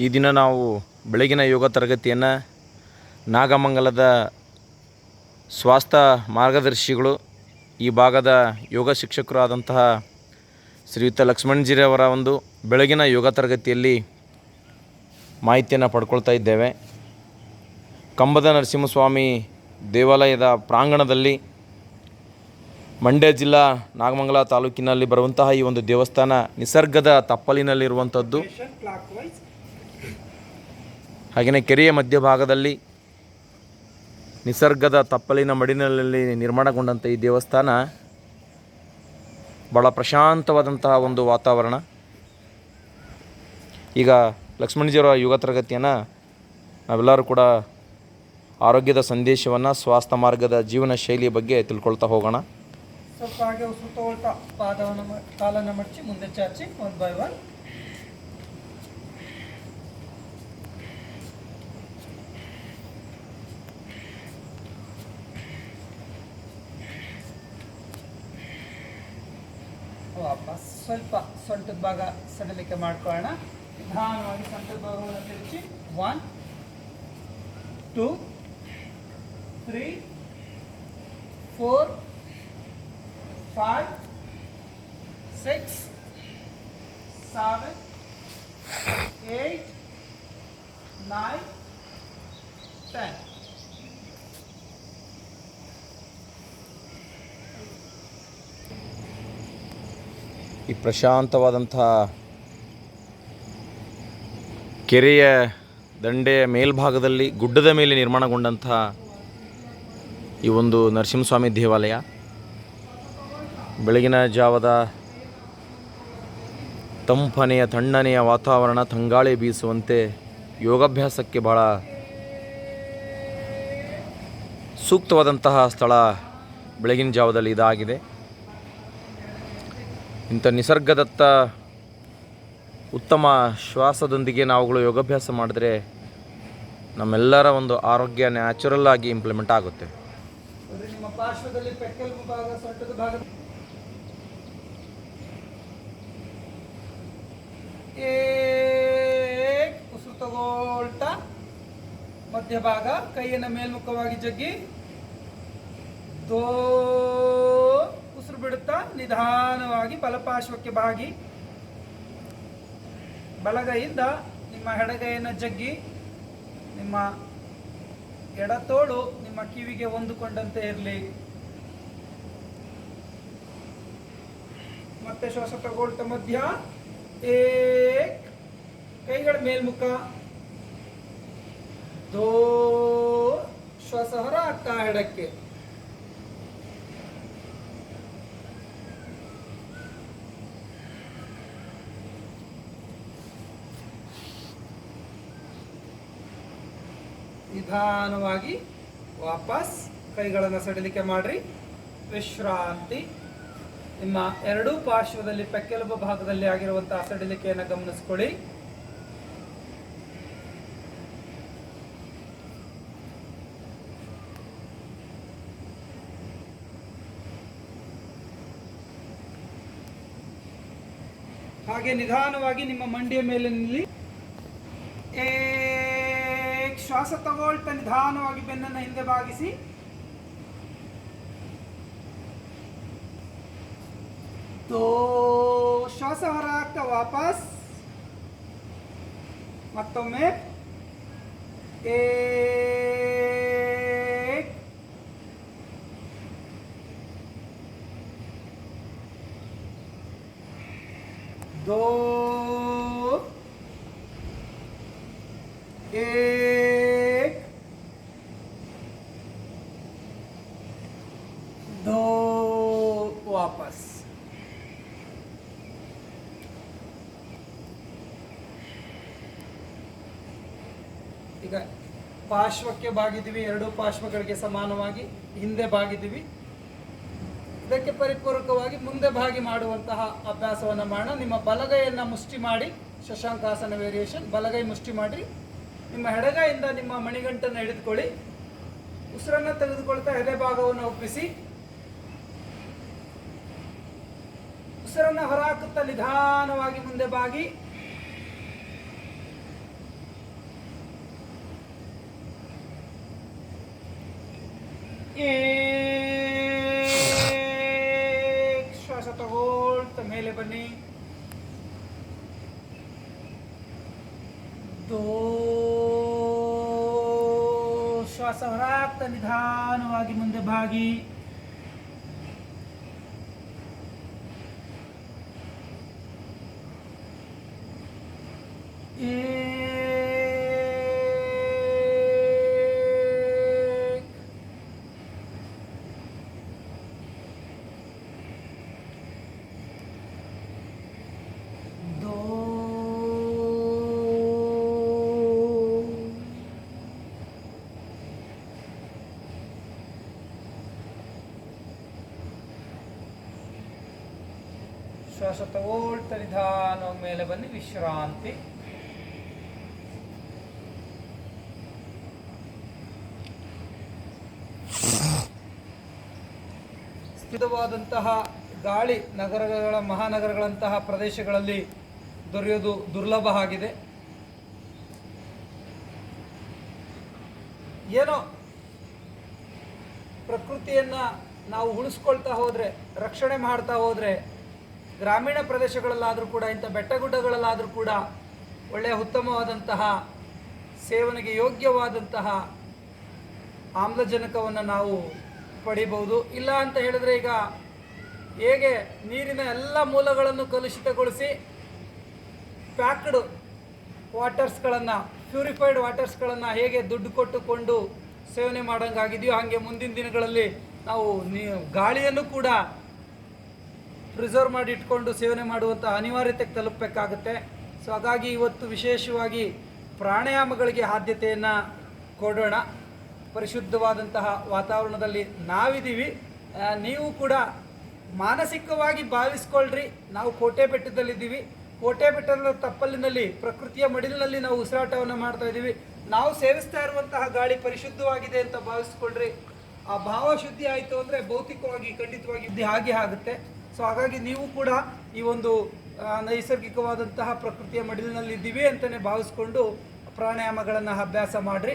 ಈ ದಿನ ನಾವು ಬೆಳಗಿನ ಯೋಗ ತರಗತಿಯನ್ನು ನಾಗಮಂಗಲದ ಸ್ವಾಸ್ಥ್ಯ ಮಾರ್ಗದರ್ಶಿಗಳು ಈ ಭಾಗದ ಯೋಗ ಶಿಕ್ಷಕರು ಆದಂತಹ ಶ್ರೀಯುತ ಲಕ್ಷ್ಮಣಜಿರವರ ಒಂದು ಬೆಳಗಿನ ಯೋಗ ತರಗತಿಯಲ್ಲಿ ಮಾಹಿತಿಯನ್ನು ಪಡ್ಕೊಳ್ತಾ ಇದ್ದೇವೆ. ಕಂಬದ ನರಸಿಂಹಸ್ವಾಮಿ ದೇವಾಲಯದ ಪ್ರಾಂಗಣದಲ್ಲಿ ಮಂಡ್ಯ ಜಿಲ್ಲಾ ನಾಗಮಂಗಲ ತಾಲೂಕಿನಲ್ಲಿ ಬರುವಂತಹ ಈ ಒಂದು ದೇವಸ್ಥಾನ ನಿಸರ್ಗದ ತಪ್ಪಲಿನಲ್ಲಿರುವಂಥದ್ದು. ಹಾಗೆಯೇ ಕೆರೆಯ ಮಧ್ಯಭಾಗದಲ್ಲಿ ನಿಸರ್ಗದ ತಪ್ಪಲಿನ ಮಡಿನಲ್ಲಿ ನಿರ್ಮಾಣಗೊಂಡಂಥ ಈ ದೇವಸ್ಥಾನ ಭಾಳ ಪ್ರಶಾಂತವಾದಂತಹ ಒಂದು ವಾತಾವರಣ. ಈಗ ಲಕ್ಷ್ಮಣಜಿಯವರ ಯೋಗ ತರಗತಿಯನ್ನು ನಾವೆಲ್ಲರೂ ಕೂಡ ಆರೋಗ್ಯದ ಸಂದೇಶವನ್ನು, ಸ್ವಾಸ್ಥ್ಯ ಮಾರ್ಗದ ಜೀವನ ಶೈಲಿಯ ಬಗ್ಗೆ ತಿಳ್ಕೊಳ್ತಾ ಹೋಗೋಣ. ಸ್ವಲ್ಪ ಹಾಗೆ ಉಸಿರು ತಗೊಳ್ತಾ ಪಾದವನ್ನು ಕಾಲನ್ನು ಮಡಚಿ ಮುಂದೆ ಚಾಚಿ 1 by 1. ವಾಪಸ್ ಸ್ವಲ್ಪ ಸೊಂಟದ ಭಾಗ ಸಡಿಲಿಕೆ ಮಾಡ್ಕೊಳ್ಳೋಣ. ನಿಧಾನವಾಗಿ ಸೊಂಟದ ಭಾಗವನ್ನು ತಿರುಚಿ 1 2 3 4 5 6 7 8 9 10. ಈ ಪ್ರಶಾಂತವಾದಂತಹ ಕೆರೆಯ ದಂಡೆಯ ಮೇಲ್ಭಾಗದಲ್ಲಿ ಗುಡ್ಡದ ಮೇಲೆ ನಿರ್ಮಾಣಗೊಂಡಂತಹ ಈ ಒಂದು ನರಸಿಂಹಸ್ವಾಮಿ ದೇವಾಲಯ ಬೆಳಗಿನ ಜಾವದ ತಂಪನೆಯ ತಣ್ಣನೆಯ ವಾತಾವರಣ, ತಂಗಾಳಿ ಬೀಸುವಂತೆ ಯೋಗಾಭ್ಯಾಸಕ್ಕೆ ಭಾಳ ಸೂಕ್ತವಾದಂತಹ ಸ್ಥಳ ಬೆಳಗಿನ ಜಾವದಲ್ಲಿ ಇದಾಗಿದೆ. ಇಂಥ ನಿಸರ್ಗದತ್ತ ಉತ್ತಮ ಶ್ವಾಸದೊಂದಿಗೆ ನಾವುಗಳು ಯೋಗಾಭ್ಯಾಸ ಮಾಡಿದ್ರೆ ನಮ್ಮೆಲ್ಲರ ಒಂದು ಆರೋಗ್ಯ ನ್ಯಾಚುರಲ್ ಆಗಿ ಇಂಪ್ಲಿಮೆಂಟ್ ಆಗುತ್ತೆ. ನಿಮ್ಮ ಪಾರ್ಶ್ವದಲ್ಲಿ ಪೆಕ್ಕಲ್ ಭಾಗ, ಸೊಂಟದ ಭಾಗ ಉಸಿರು ತಗೊಳ್ತಾ ಮಧ್ಯಭಾಗ ಕೈಯನ್ನು ಮೇಲ್ಮುಖವಾಗಿ ಜಗ್ಗಿ ಉಸಿರು ಬಿಡುತ್ತಾ ನಿಧಾನವಾಗಿ ಬಲಪಾರ್ಶ್ವಕ್ಕೆ ಬಾಗಿ ಬಲಗೈಯಿಂದ ನಿಮ್ಮ ಎಡಗೈಯನ್ನು ಜಗ್ಗಿ ನಿಮ್ಮ ಎಡತೋಳು ನಿಮ್ಮ ಕಿವಿಗೆ ಹೊಂದಿಕೊಂಡಂತೆ ಇರಲಿ. ಮತ್ತೆ ಶ್ವಾಸ ತಗೊಳ್ತಾ ಮಧ್ಯ ಕೈಗಳ ಮೇಲ್ಮುಖ ಶ್ವಾಸ ಹೊರ ಆಗ್ತಾ ಎಡಕ್ಕೆ. ನಿಧಾನವಾಗಿ ವಾಪಸ್ ಕೈಗಳನ್ನು ಸಡಿಲಿಕೆ ಮಾಡ್ರಿ. ವಿಶ್ರಾಂತಿ. ನಿಮ್ಮ ಎರಡೂ ಪಾರ್ಶ್ವದಲ್ಲಿ ಪೆಕ್ಕೆಲುಬು ಭಾಗದಲ್ಲಿ ಆಗಿರುವಂತಹ ಸಡಿಲಿಕೆಯನ್ನು ಗಮನಿಸ್ಕೊಳ್ಳಿ. ಹಾಗೆ ನಿಧಾನವಾಗಿ ನಿಮ್ಮ ಮಂಡಿಯ ಮೇಲೆ ನಿಲ್ಲಿ. ಶ್ವಾಸ ತಗೊಳ್ತಾ ನಿಧಾನವಾಗಿ ಬೆನ್ನನ್ನು ಹಿಂದೆ ಬಾಗಿಸಿ. ಶ್ವಾಸ ಹೊರ ಹಾಕ್ತಾ ವಾಪಸ್ ಮತ್ತೊಮ್ಮೆ दो एक दो वापस. ಈಗ ಪಾರ್ಶ್ವಕ್ಕೆ ಬಾಗಿದ್ದೀವಿ, ಎರಡು ಪಾರ್ಶ್ವಗಳಿಗೆ ಸಮಾನವಾಗಿ ಹಿಂದೆ ಬಾಗಿದ್ದೀವಿ. ಇದಕ್ಕೆ ಪರಿಪೂರಕವಾಗಿ ಮುಂದೆ ಬಾಗಿ ಮಾಡುವಂತಹ ಅಭ್ಯಾಸವನ್ನು ಮಾಡೋಣ. ನಿಮ್ಮ ಬಲಗೈಯನ್ನು ಮುಷ್ಟಿ ಮಾಡಿ, ಶಶಾಂಕಾಸನ ವೇರಿಯೇಷನ್. ಬಲಗೈ ಮುಷ್ಟಿ ಮಾಡಿ, ನಿಮ್ಮ ಎಡಗೈಯಿಂದ ನಿಮ್ಮ ಮಣಿಗಂಟನ್ನು ಹಿಡಿದುಕೊಳ್ಳಿ. ಉಸಿರನ್ನು ತೆಗೆದುಕೊಳ್ತಾ ಎದೆ ಭಾಗವನ್ನು ಒಪ್ಪಿಸಿ, ಉಸಿರನ್ನು ಹೊರಹಾಕುತ್ತಾ ನಿಧಾನವಾಗಿ ಮುಂದೆ ಬಾಗಿ ಶ್ವಾಸ ತಗೊಳ್ತಾ ಮೇಲೆ ಬನ್ನಿ. ಶ್ವಾಸ ಹೊರಗ್ತಾ ನಿಧಾನವಾಗಿ ಮುಂದೆ ಬಾಗಿ. ಶ್ವಾಸ ತಗೊಳ್ತಾ ನಿಧಾನವಾಗಿ ಮೇಲೆ ಬನ್ನಿ, ವಿಶ್ರಾಂತಿ. ಸ್ಥಿರವಾದಂತಹ ಗಾಳಿ ನಗರಗಳ ಮಹಾನಗರಗಳಂತಹ ಪ್ರದೇಶಗಳಲ್ಲಿ ದೊರೆಯೋದು ದುರ್ಲಭ ಆಗಿದೆ. ಏನೋ ಪ್ರಕೃತಿಯನ್ನ ನಾವು ಉಳಿಸ್ಕೊಳ್ತಾ ಹೋದ್ರೆ, ರಕ್ಷಣೆ ಮಾಡ್ತಾ ಹೋದ್ರೆ, ಗ್ರಾಮೀಣ ಪ್ರದೇಶಗಳಲ್ಲಾದರೂ ಕೂಡ, ಇಂಥ ಬೆಟ್ಟಗುಡ್ಡಗಳಲ್ಲಾದರೂ ಕೂಡ ಒಳ್ಳೆಯ ಉತ್ತಮವಾದಂತಹ ಸೇವನೆಗೆ ಯೋಗ್ಯವಾದಂತಹ ಆಮ್ಲಜನಕವನ್ನು ನಾವು ಪಡಿಬಹುದು. ಇಲ್ಲ ಅಂತ ಹೇಳಿದ್ರೆ, ಈಗ ಹೇಗೆ ನೀರಿನ ಎಲ್ಲ ಮೂಲಗಳನ್ನು ಕಲುಷಿತಗೊಳಿಸಿ ಪ್ಯಾಕ್ಡ್ ವಾಟರ್ಸ್ಗಳನ್ನು, ಪ್ಯೂರಿಫೈಡ್ ವಾಟರ್ಸ್ಗಳನ್ನು ಹೇಗೆ ದುಡ್ಡು ಕೊಟ್ಟುಕೊಂಡು ಸೇವನೆ ಮಾಡೋಂಗಾಗಿದೆಯೋ, ಹಾಗೆ ಮುಂದಿನ ದಿನಗಳಲ್ಲಿ ನಾವು ಗಾಳಿಯನ್ನು ಕೂಡ ಪ್ರಿಸರ್ವ್ ಮಾಡಿ ಇಟ್ಕೊಂಡು ಸೇವನೆ ಮಾಡುವಂಥ ಅನಿವಾರ್ಯತೆಗೆ ತಲುಪಬೇಕಾಗುತ್ತೆ. ಸೊ ಹಾಗಾಗಿ ಇವತ್ತು ವಿಶೇಷವಾಗಿ ಪ್ರಾಣಾಯಾಮಗಳಿಗೆ ಆದ್ಯತೆಯನ್ನು ಕೊಡೋಣ. ಪರಿಶುದ್ಧವಾದಂತಹ ವಾತಾವರಣದಲ್ಲಿ ನಾವಿದ್ದೀವಿ. ನೀವು ಕೂಡ ಮಾನಸಿಕವಾಗಿ ಭಾವಿಸ್ಕೊಳ್ರಿ, ನಾವು ಕೋಟೆ ಬೆಟ್ಟದಲ್ಲಿದ್ದೀವಿ. ಕೋಟೆ ಬೆಟ್ಟದ ತಪ್ಪಲಿನಲ್ಲಿ, ಪ್ರಕೃತಿಯ ಮಡಿಲಿನಲ್ಲಿ ನಾವು ಉಸಿರಾಟವನ್ನು ಮಾಡ್ತಾ ಇದ್ದೀವಿ. ನಾವು ಸೇವಿಸ್ತಾ ಇರುವಂತಹ ಗಾಳಿ ಪರಿಶುದ್ಧವಾಗಿದೆ ಅಂತ ಭಾವಿಸ್ಕೊಳ್ರಿ. ಆ ಭಾವ ಶುದ್ಧಿ ಆಯಿತು ಅಂದರೆ ಭೌತಿಕವಾಗಿ ಖಂಡಿತವಾಗಿ ಹಾಗೆ ಆಗುತ್ತೆ. ಸೊ ಹಾಗಾಗಿ ನೀವು ಕೂಡ ಈ ಒಂದು ನೈಸರ್ಗಿಕವಾದಂತಹ ಪ್ರಕೃತಿಯ ಮಡಿಲಿನಲ್ಲಿದ್ದೀವಿ ಅಂತಲೇ ಭಾವಿಸ್ಕೊಂಡು ಪ್ರಾಣಾಯಾಮಗಳನ್ನು ಅಭ್ಯಾಸ ಮಾಡಿರಿ.